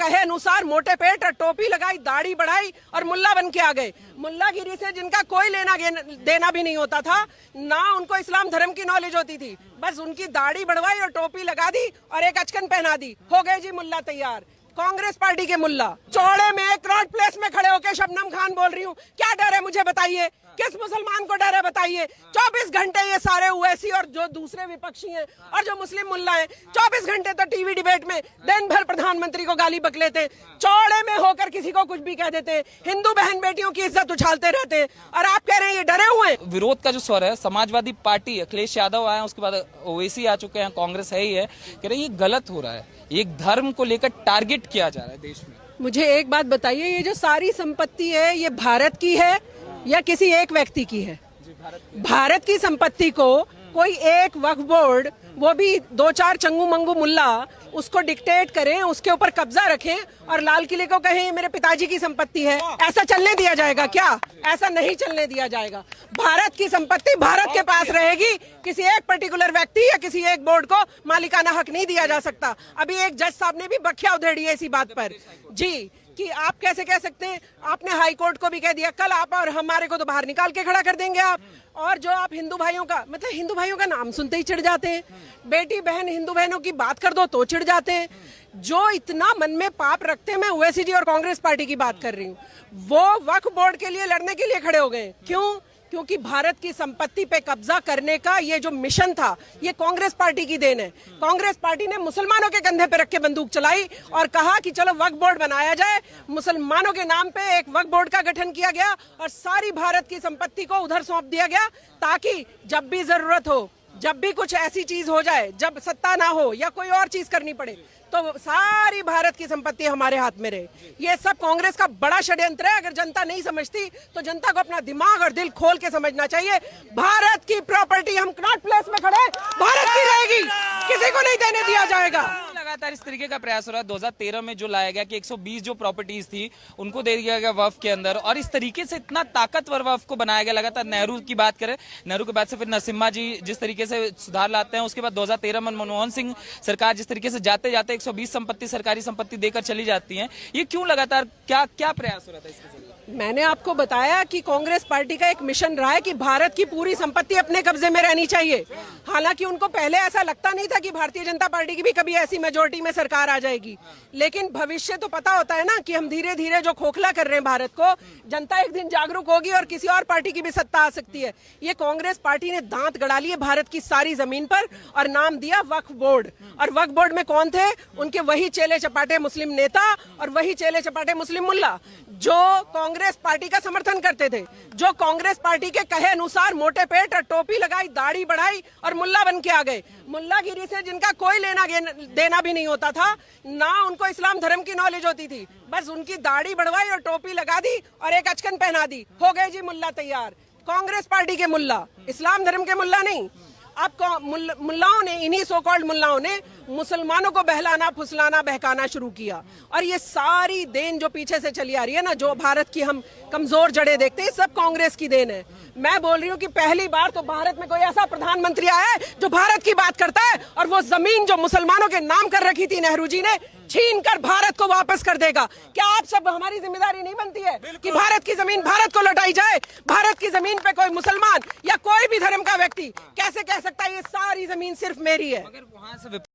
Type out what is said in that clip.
कहे अनुसार मोटे पेट और टोपी लगाई, दाढ़ी बढ़ाई और मुल्ला बन के आ गए। मुल्लागिरी से जिनका कोई लेना देना भी नहीं होता था, ना उनको इस्लाम धर्म की नॉलेज होती थी, बस उनकी दाढ़ी बढ़वाई और टोपी लगा दी और एक अचकन पहना दी, हो गए जी मुल्ला तैयार। कांग्रेस पार्टी के मुल्ला चौड़े में क्रॉट प्लेस में खड़े होकर शबनम खान बोल रही हूँ, क्या डर है मुझे बताइए, किस मुसलमान को डर है बताइए। 24 घंटे ये सारे ओवैसी और जो दूसरे विपक्षी हैं और जो मुस्लिम मुल्ला हैं 24 घंटे तो टीवी डिबेट में दिन भर प्रधानमंत्री को गाली बक लेते, चौड़े में होकर किसी को कुछ भी कह देते, हिंदू बहन बेटियों की इज्जत उछालते रहते, और आप कह रहे हैं ये डरे हुए हैं। विरोध का जो स्वर है, समाजवादी पार्टी अखिलेश यादव आए, उसके बाद ओवैसी आ चुके हैं, कांग्रेस है ही है, कह रहे ये गलत हो रहा है, एक धर्म को लेकर टारगेट किया जा रहा है देश में। मुझे एक बात बताइए, ये जो सारी संपत्ति है ये भारत की है या किसी एक व्यक्ति की है? भारत की संपत्ति को कोई एक वक्फ बोर्ड, वो भी 2-4 चंगू मंगू मुल्ला उसको डिक्टेट करें, उसके ऊपर कब्जा रखें और लाल किले को कहें मेरे पिताजी की संपत्ति है, ऐसा चलने दिया जाएगा क्या? ऐसा नहीं चलने दिया जाएगा। भारत की संपत्ति भारत के पास रहेगी, किसी एक पर्टिकुलर व्यक्ति या किसी एक बोर्ड को मालिकाना हक नहीं दिया जा सकता। अभी एक जज साहब ने भी बखिया उधेड़ी है इसी बात पर जी, कि आप कैसे कह सकते हैं, आपने हाई कोर्ट को भी कह दिया, कल आप और हमारे को तो बाहर निकाल के खड़ा कर देंगे आप। और जो आप हिंदू भाइयों का, मतलब हिंदू भाइयों का नाम सुनते ही चिढ़ जाते हैं, बेटी बहन हिंदू बहनों की बात कर दो तो चिढ़ जाते हैं। जो इतना मन में पाप रखते हैं, मैं ओवैसी जी और कांग्रेस पार्टी की बात कर रही हूँ, वो वक्फ बोर्ड के लिए लड़ने के लिए खड़े हो गए। क्यों? क्योंकि भारत की संपत्ति पे कब्जा करने का ये जो मिशन था, ये कांग्रेस पार्टी की देन है। कांग्रेस पार्टी ने मुसलमानों के कंधे पे रख के बंदूक चलाई और कहा कि चलो वक्फ बोर्ड बनाया जाए, मुसलमानों के नाम पे एक वक्फ बोर्ड का गठन किया गया और सारी भारत की संपत्ति को उधर सौंप दिया गया, ताकि जब भी जरूरत हो, जब भी कुछ ऐसी चीज हो जाए, जब सत्ता ना हो या कोई और चीज करनी पड़े, तो सारी भारत की संपत्ति हमारे हाथ में रहे। ये सब कांग्रेस का बड़ा षड्यंत्र है। अगर जनता नहीं समझती तो जनता को अपना दिमाग और दिल खोल के समझना चाहिए। भारत की प्रॉपर्टी, हम कनॉट प्लेस में खड़े, भारत की रहेगी, किसी को नहीं देने दिया जाएगा। लगातार इस तरीके का प्रयास हो रहा है। 2013 में जो लाया गया कि 120 जो प्रॉपर्टीज थी उनको दे दिया गया वक्फ के अंदर, और इस तरीके से इतना ताकतवर वक्फ को बनाया गया। लगातार नेहरू की बात करें, नेहरू के बाद से फिर नरसिम्हा जी जिस तरीके से सुधार लाते हैं, उसके बाद 2013 में मनमोहन सिंह सरकार जिस तरीके से जाते जाते 120 संपत्ति, सरकारी संपत्ति देकर चली जाती है। ये क्यों लगातार, क्या प्रयास हो रहा था इसके? मैंने आपको बताया कि कांग्रेस पार्टी का एक मिशन रहा है कि भारत की पूरी संपत्ति अपने कब्जे में रहनी चाहिए। हालांकि उनको पहले ऐसा लगता नहीं था कि भारतीय जनता पार्टी की भी कभी ऐसी मेजोरिटी में सरकार आ जाएगी, लेकिन भविष्य तो पता होता है ना कि हम धीरे धीरे जो खोखला कर रहे हैं भारत को, जनता एक दिन जागरूक होगी और किसी और पार्टी की भी सत्ता आ सकती है। ये कांग्रेस पार्टी ने दांत गड़ा लिए भारत की सारी जमीन पर और नाम दिया वक्फ बोर्ड। और वक्फ बोर्ड में कौन थे? उनके वही चेले चपाटे मुस्लिम नेता और वही चेले चपाटे मुस्लिम मुल्ला जो कांग्रेस पार्टी का समर्थन करते थे, जो कांग्रेस पार्टी के कहे अनुसार मोटे पेट और टोपी लगाई, दाढ़ी बढ़ाई और मुल्ला बन के आ गए। मुल्लागिरी से जिनका कोई लेना देना भी नहीं होता था, ना उनको इस्लाम धर्म की नॉलेज होती थी, बस उनकी दाढ़ी बढ़वाई और टोपी लगा दी और एक अचकन पहना दी, हो गए जी मुल्ला तैयार। कांग्रेस पार्टी के मुल्ला, इस्लाम धर्म के मुल्ला नहीं। अब मुल्लाओं ने, इन्हीं सो कॉल्ड मुल्लाओं ने मुसलमानों को बहलाना, फुसलाना, बहकाना शुरू किया। और ये सारी देन जो पीछे से चली आ रही है ना, जो भारत की हम कमजोर जड़ें देखते हैं, सब कांग्रेस की देन है। मैं बोल रही हूँ कि पहली बार तो भारत में कोई ऐसा प्रधानमंत्री आया है जो भारत की बात करता है, और वो जमीन जो मुसलमानों के नाम कर रखी थी नेहरू जी ने, छीन कर भारत को वापस कर देगा। क्या आप सब, हमारी जिम्मेदारी नहीं बनती है कि भारत की जमीन भारत को लौटाई जाए? भारत की जमीन पे कोई मुसलमान या कोई भी धर्म का व्यक्ति कैसे कह सकता है ये सारी जमीन सिर्फ मेरी है? मगर वहां से